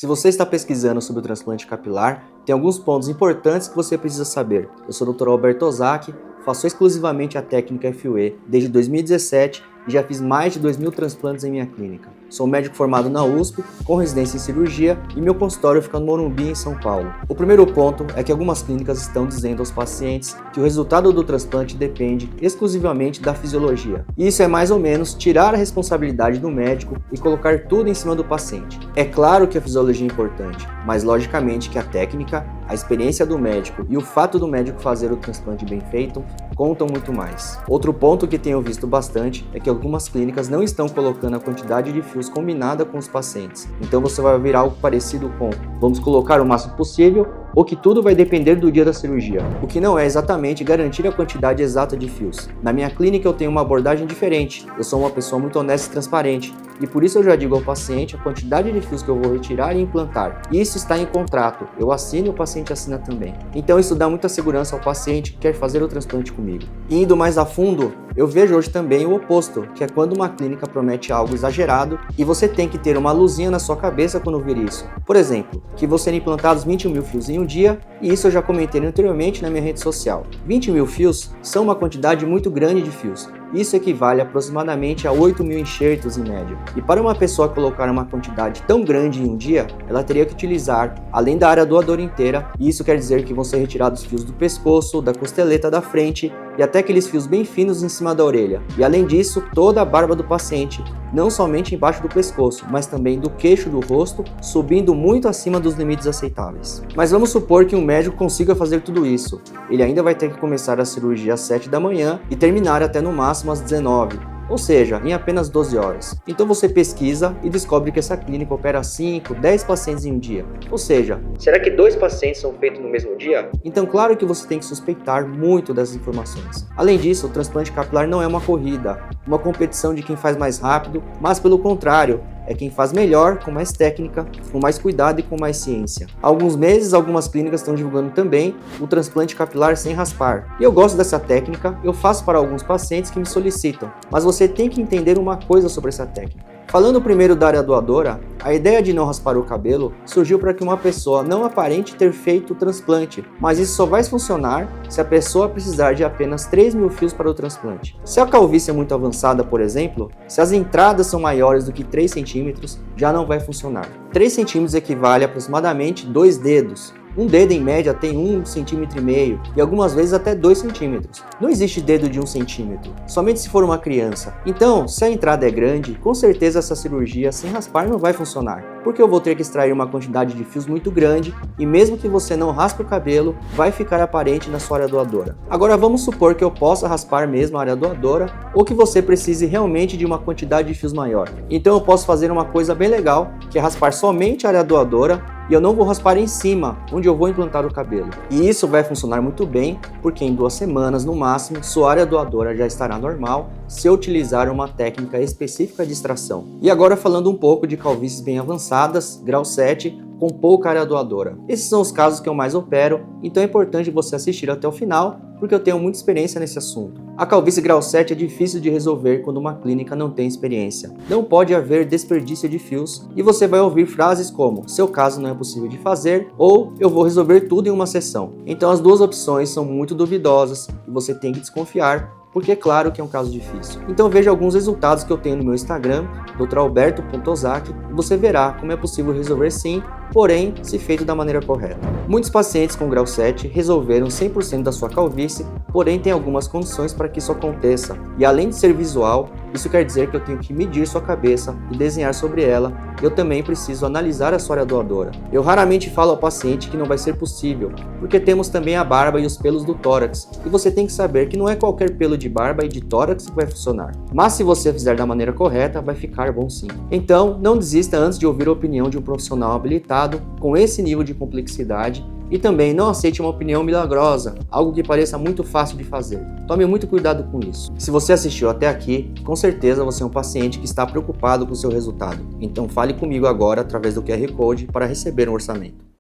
Se você está pesquisando sobre o transplante capilar, tem alguns pontos importantes que você precisa saber. Eu sou o Dr. Alberto Ozaki, faço exclusivamente a técnica FUE desde 2017 e já fiz mais de 2.000 transplantes em minha clínica. Sou médico formado na USP, com residência em cirurgia, e meu consultório fica no Morumbi, em São Paulo. O primeiro ponto é que algumas clínicas estão dizendo aos pacientes que o resultado do transplante depende exclusivamente da fisiologia. E isso é mais ou menos tirar a responsabilidade do médico e colocar tudo em cima do paciente. É claro que a fisiologia é importante, mas logicamente que a técnica, a experiência do médico e o fato do médico fazer o transplante bem feito contam muito mais. Outro ponto que tenho visto bastante é que algumas clínicas não estão colocando a quantidade de fios combinada com os pacientes. Então você vai ouvir algo parecido com: vamos colocar o máximo possível, ou que tudo vai depender do dia da cirurgia, o que não é exatamente garantir a quantidade exata de fios. Na minha clínica eu tenho uma abordagem diferente, eu sou uma pessoa muito honesta e transparente, e por isso eu já digo ao paciente a quantidade de fios que eu vou retirar e implantar. E isso está em contrato, eu assino e o paciente assina também. Então isso dá muita segurança ao paciente que quer fazer o transplante comigo. E indo mais a fundo, eu vejo hoje também o oposto, que é quando uma clínica promete algo exagerado e você tem que ter uma luzinha na sua cabeça quando ouvir isso. Por exemplo, que vão ser implantados 20.000 fios em um dia, e isso eu já comentei anteriormente na minha rede social. 20.000 fios são uma quantidade muito grande de fios. Isso equivale aproximadamente a 8.000 enxertos em média. E para uma pessoa colocar uma quantidade tão grande em um dia, ela teria que utilizar, além da área doadora inteira, e isso quer dizer que vão ser retirados fios do pescoço, da costeleta da frente e até aqueles fios bem finos em cima da orelha. E além disso, toda a barba do paciente, não somente embaixo do pescoço, mas também do queixo do rosto, subindo muito acima dos limites aceitáveis. Mas vamos supor que um médico consiga fazer tudo isso. Ele ainda vai ter que começar a cirurgia às 7 da manhã e terminar até no máximo às 19, ou seja, em apenas 12 horas. Então você pesquisa e descobre que essa clínica opera 5, 10 pacientes em um dia. Ou seja, será que 2 pacientes são feitos no mesmo dia? Então claro que você tem que suspeitar muito dessas informações. Além disso, o transplante capilar não é uma corrida, uma competição de quem faz mais rápido, mas pelo contrário, é quem faz melhor, com mais técnica, com mais cuidado e com mais ciência. Há alguns meses, algumas clínicas estão divulgando também o transplante capilar sem raspar. E eu gosto dessa técnica, eu faço para alguns pacientes que me solicitam, mas você tem que entender uma coisa sobre essa técnica. Falando primeiro da área doadora, a ideia de não raspar o cabelo surgiu para que uma pessoa não aparente ter feito o transplante, mas isso só vai funcionar se a pessoa precisar de apenas 3.000 fios para o transplante. Se a calvície é muito avançada, por exemplo, se as entradas são maiores do que 3 centímetros, já não vai funcionar. 3 centímetros equivale a aproximadamente 2 dedos. Um dedo em média tem 1,5 centímetro e algumas vezes até 2 centímetros. Não existe dedo de 1 centímetro, somente se for uma criança. Então, se a entrada é grande, com certeza essa cirurgia sem raspar não vai funcionar, porque eu vou ter que extrair uma quantidade de fios muito grande e mesmo que você não raspe o cabelo, vai ficar aparente na sua área doadora. Agora vamos supor que eu possa raspar mesmo a área doadora ou que você precise realmente de uma quantidade de fios maior. Então eu posso fazer uma coisa bem legal, que é raspar somente a área doadora e eu não vou raspar em cima, onde eu vou implantar o cabelo. E isso vai funcionar muito bem, porque em 2 semanas, no máximo, sua área doadora já estará normal se eu utilizar uma técnica específica de extração. E agora falando um pouco de calvícies bem avançadas, grau 7, com pouca área doadora. Esses são os casos que eu mais opero, então é importante você assistir até o final, porque eu tenho muita experiência nesse assunto. A calvície grau 7 é difícil de resolver quando uma clínica não tem experiência. Não pode haver desperdício de fios e você vai ouvir frases como: seu caso não é possível de fazer ou eu vou resolver tudo em uma sessão. Então as duas opções são muito duvidosas e você tem que desconfiar, porque é claro que é um caso difícil. Então veja alguns resultados que eu tenho no meu Instagram, dralberto.ozaki, e você verá como é possível resolver sim, porém, se feito da maneira correta. Muitos pacientes com grau 7 resolveram 100% da sua calvície, porém tem algumas condições para que isso aconteça. E além de ser visual, isso quer dizer que eu tenho que medir sua cabeça e desenhar sobre ela. Eu também preciso analisar a sua área doadora. Eu raramente falo ao paciente que não vai ser possível, porque temos também a barba e os pelos do tórax, e você tem que saber que não é qualquer pelo de barba e de tórax que vai funcionar. Mas se você fizer da maneira correta, vai ficar bom sim. Então, não desista antes de ouvir a opinião de um profissional habilitado com esse nível de complexidade. E também não aceite uma opinião milagrosa, algo que pareça muito fácil de fazer. Tome muito cuidado com isso. Se você assistiu até aqui, com certeza você é um paciente que está preocupado com o seu resultado. Então fale comigo agora através do QR Code para receber um orçamento.